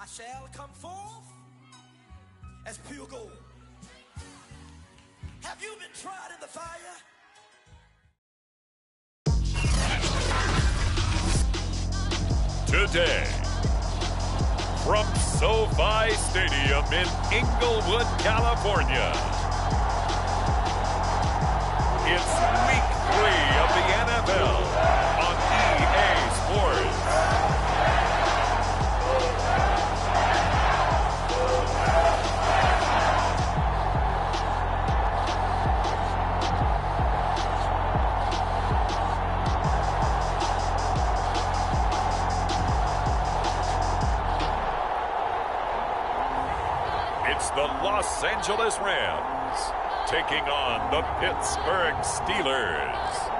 I shall come forth as pure gold. Have you been tried in the fire? Today, from SoFi Stadium in Inglewood, California, it's Week 3 of the NFL on EA Sports. It's the Los Angeles Rams taking on the Pittsburgh Steelers.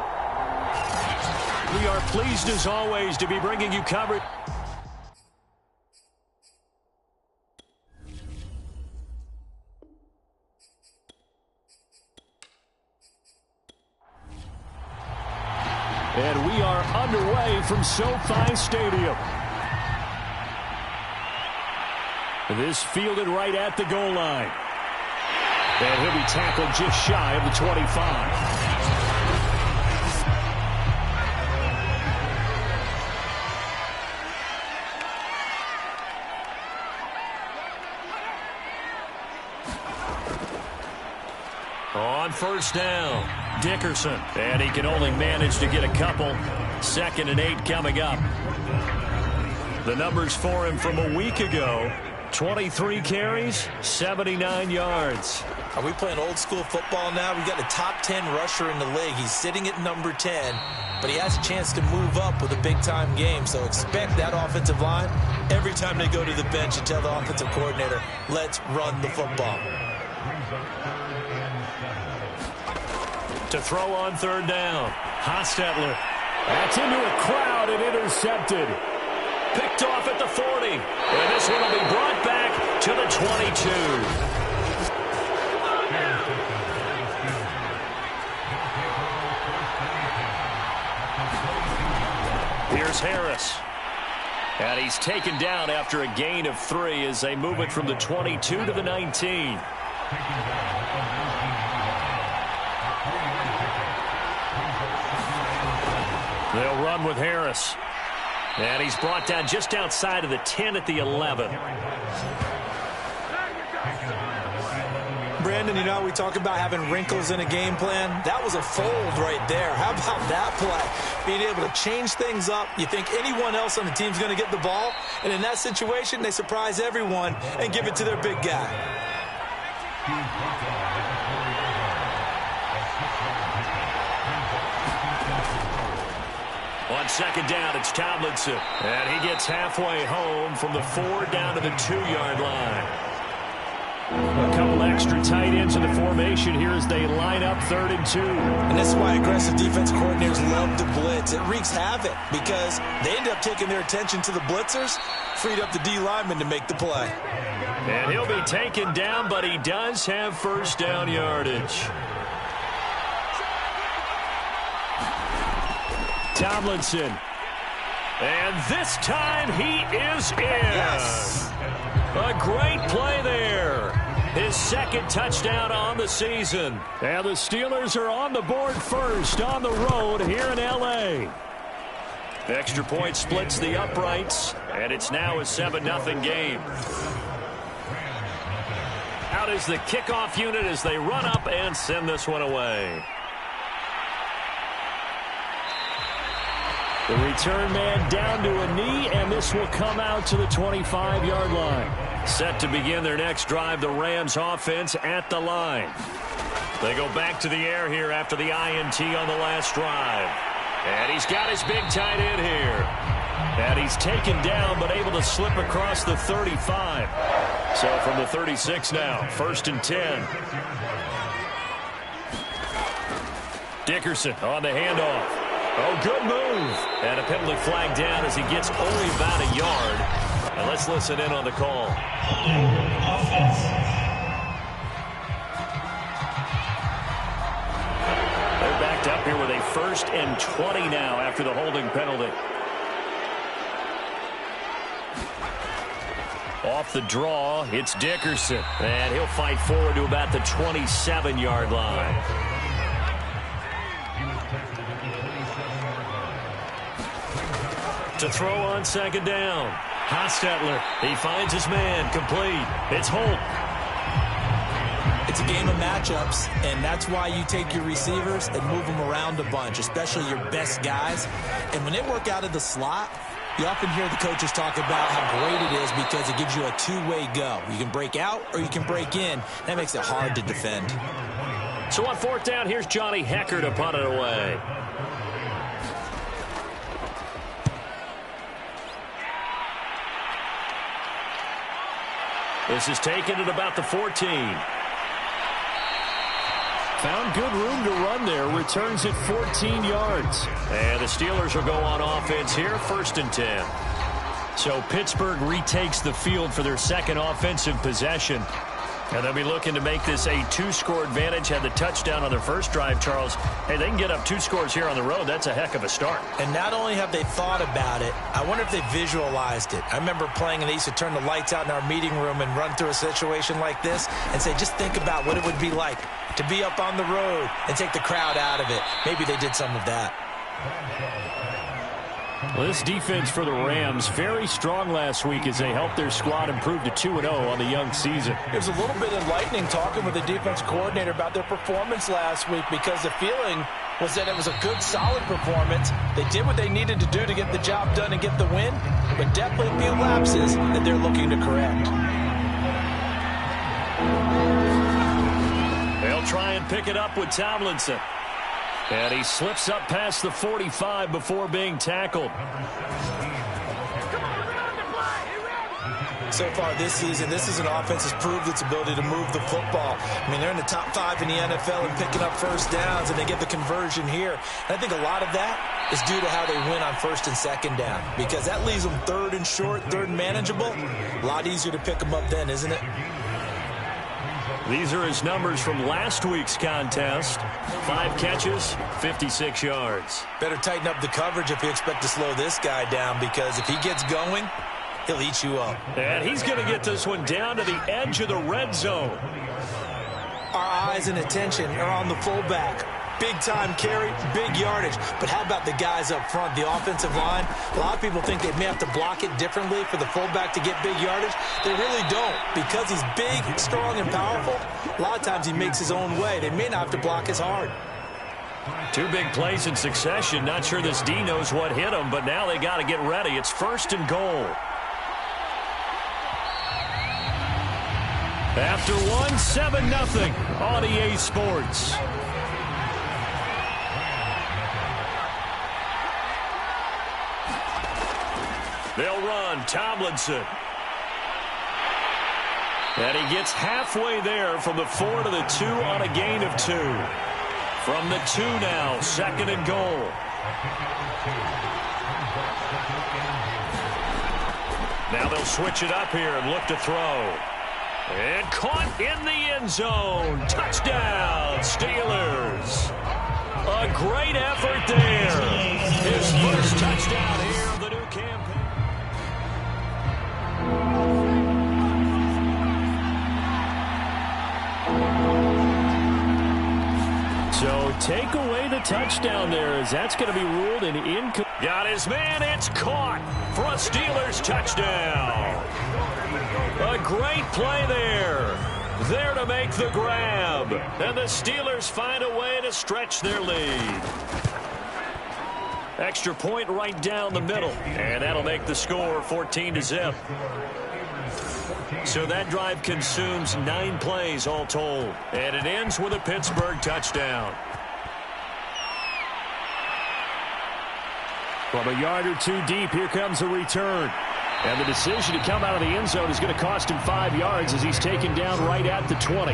We are pleased as always to be bringing you coverage. And we are underway from SoFi Stadium. This fielded right at the goal line. And he'll be tackled just shy of the 25. On first down, Dickerson. And he can only manage to get a couple. 2nd and 8 coming up. The numbers for him from a week ago. 23 carries, 79 yards. Are we playing old school football now? We got a top 10 rusher in the league. He's sitting at number 10, but he has a chance to move up with a big-time game. So expect that offensive line every time they go to the bench and tell the offensive coordinator, let's run the football. To throw on 3rd down, Hostetler. That's into a crowd and intercepted. Picked off at the 40. And this one will be brought back to the 22. Here's Harris. And he's taken down after a gain of 3 as they move it from the 22 to the 19. They'll run with Harris. And he's brought down just outside of the 10 at the 11. Brandon, you know, we talk about having wrinkles in a game plan. That was a fold right there. How about that play? Being able to change things up. You think anyone else on the team's going to get the ball, and in that situation, they surprise everyone and give it to their big guy. On 2nd down, it's Tomlinson. And he gets halfway home from the 4 down to the 2-yard line. A couple extra tight ends in the formation here as they line up 3rd and 2. And this is why aggressive defense coordinators love to blitz. It wreaks havoc because they end up taking their attention to the blitzers, freed up the D lineman to make the play. And he'll be taken down, but he does have 1st down yardage. Tomlinson. And this time he is in. Yes. A great play there. His 2nd touchdown on the season. And the Steelers are on the board first on the road here in L.A. Extra point splits the uprights, and it's now a 7-0 game. Out is the kickoff unit as they run up and send this one away. The return man down to a knee, and this will come out to the 25-yard line. Set to begin their next drive, the Rams offense at the line. They go back to the air here after the INT on the last drive. And he's got his big tight end here. And he's taken down, but able to slip across the 35. So from the 36 now, 1st and 10. Dickerson on the handoff. Oh, good move. And a penalty flag down as he gets only about a yard. And let's listen in on the call. They're backed up here with a 1st and 20 now after the holding penalty. Off the draw, it's Dickerson. And he'll fight forward to about the 27-yard line. To throw on second down. Hostetler, he finds his man, complete. It's Holt. It's a game of matchups, and that's why you take your receivers and move them around a bunch, especially your best guys. And when they work out of the slot, you often hear the coaches talk about how great it is because it gives you a two-way go. You can break out or you can break in. That makes it hard to defend. So on fourth down, here's Johnny Hecker to punt it away. This is taken at about the 14. Found good room to run there. Returns at 14 yards. And the Steelers will go on offense here, 1st and 10. So Pittsburgh retakes the field for their second offensive possession. And they'll be looking to make this a 2-score advantage. Had the touchdown on their first drive, Charles. Hey, they can get up 2 scores here on the road. That's a heck of a start. And not only have they thought about it, I wonder if they visualized it. I remember playing, and they used to turn the lights out in our meeting room and run through a situation like this and say, just think about what it would be like to be up on the road and take the crowd out of it. Maybe they did some of that. Well, this defense for the Rams, very strong last week as they helped their squad improve to 2-0 on the young season. It was a little bit enlightening talking with the defense coordinator about their performance last week because the feeling was that it was a good, solid performance. They did what they needed to do to get the job done and get the win, but definitely a few lapses that they're looking to correct. They'll try and pick it up with Tomlinson. And he slips up past the 45 before being tackled. So far this season, this is an offense that's proved its ability to move the football. I mean, they're in the top 5 in the NFL and picking up first downs, and they get the conversion here. And I think a lot of that is due to how they win on 1st and 2nd down, because that leaves them 3rd and short, 3rd and manageable. A lot easier to pick them up then, isn't it? These are his numbers from last week's contest. 5 catches, 56 yards. Better tighten up the coverage if you expect to slow this guy down, because if he gets going, he'll eat you up. And he's going to get this one down to the edge of the red zone. Our eyes and attention are on the fullback. Big time carry, big yardage. But how about the guys up front, the offensive line? A lot of people think they may have to block it differently for the fullback to get big yardage. They really don't. Because he's big, strong, and powerful, a lot of times he makes his own way. They may not have to block as hard. 2 big plays in succession. Not sure this D knows what hit him, but now they got to get ready. It's 1st and goal. After 7-0 on EA Sports. They'll run Tomlinson. And he gets halfway there from the 4 to the 2 on a gain of 2. From the 2 now, 2nd and goal. Now they'll switch it up here and look to throw. And caught in the end zone. Touchdown, Steelers. A great effort there. His first touchdown here of the new campaign. So take away the touchdown there, as that's going to be ruled an incomplete. Got his man, it's caught for a Steelers touchdown. A great play there. There to make the grab. And the Steelers find a way to stretch their lead. Extra point right down the middle. And that'll make the score 14-0. So that drive consumes 9 plays all told. And it ends with a Pittsburgh touchdown. From a yard or 2 deep, here comes a return. And the decision to come out of the end zone is going to cost him 5 yards as he's taken down right at the 20.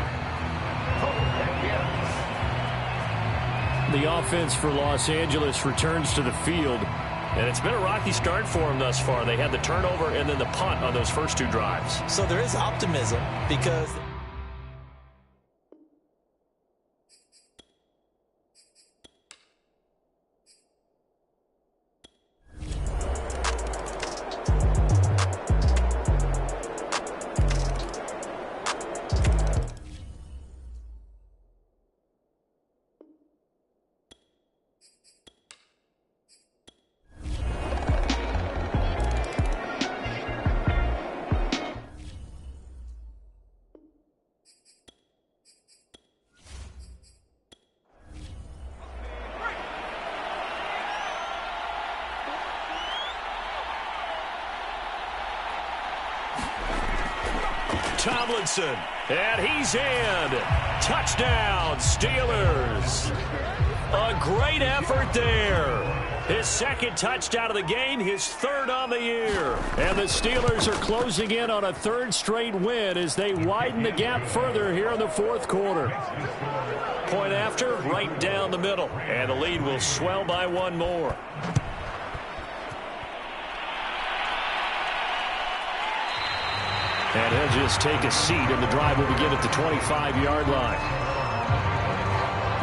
The offense for Los Angeles returns to the field. And it's been a rocky start for them thus far. They had the turnover and then the punt on those first 2 drives. So there is optimism because... Tomlinson, and he's in. Touchdown, Steelers. A great effort there. His second touchdown of the game, his third on the year. And the Steelers are closing in on a third straight win as they widen the gap further here in the fourth quarter. Point after, right down the middle. And the lead will swell by one more. And he'll just take a seat, and the drive will begin at the 25-yard line.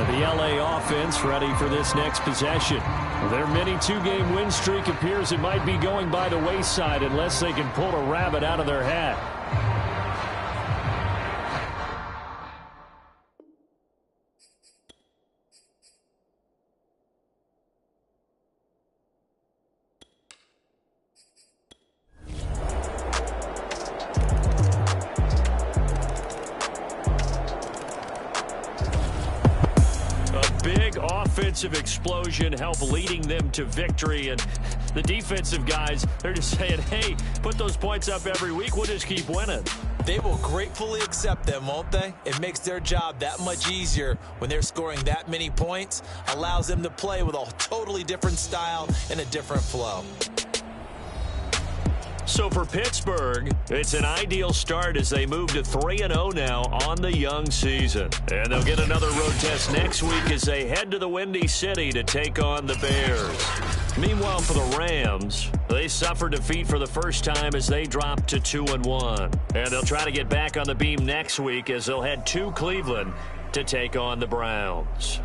And the LA offense ready for this next possession. Their mini two-game win streak appears it might be going by the wayside unless they can pull a rabbit out of their hat. Offensive explosion help leading them to victory, and the defensive guys, they're just saying, hey, put those points up every week, we'll just keep winning. They will gratefully accept them, won't they? It makes their job that much easier when they're scoring that many points, allows them to play with a totally different style and a different flow. So for Pittsburgh, it's an ideal start as they move to 3-0 now on the young season. And they'll get another road test next week as they head to the Windy City to take on the Bears. Meanwhile, for the Rams, they suffered defeat for the first time as they dropped to 2-1. And they'll try to get back on the beam next week as they'll head to Cleveland to take on the Browns.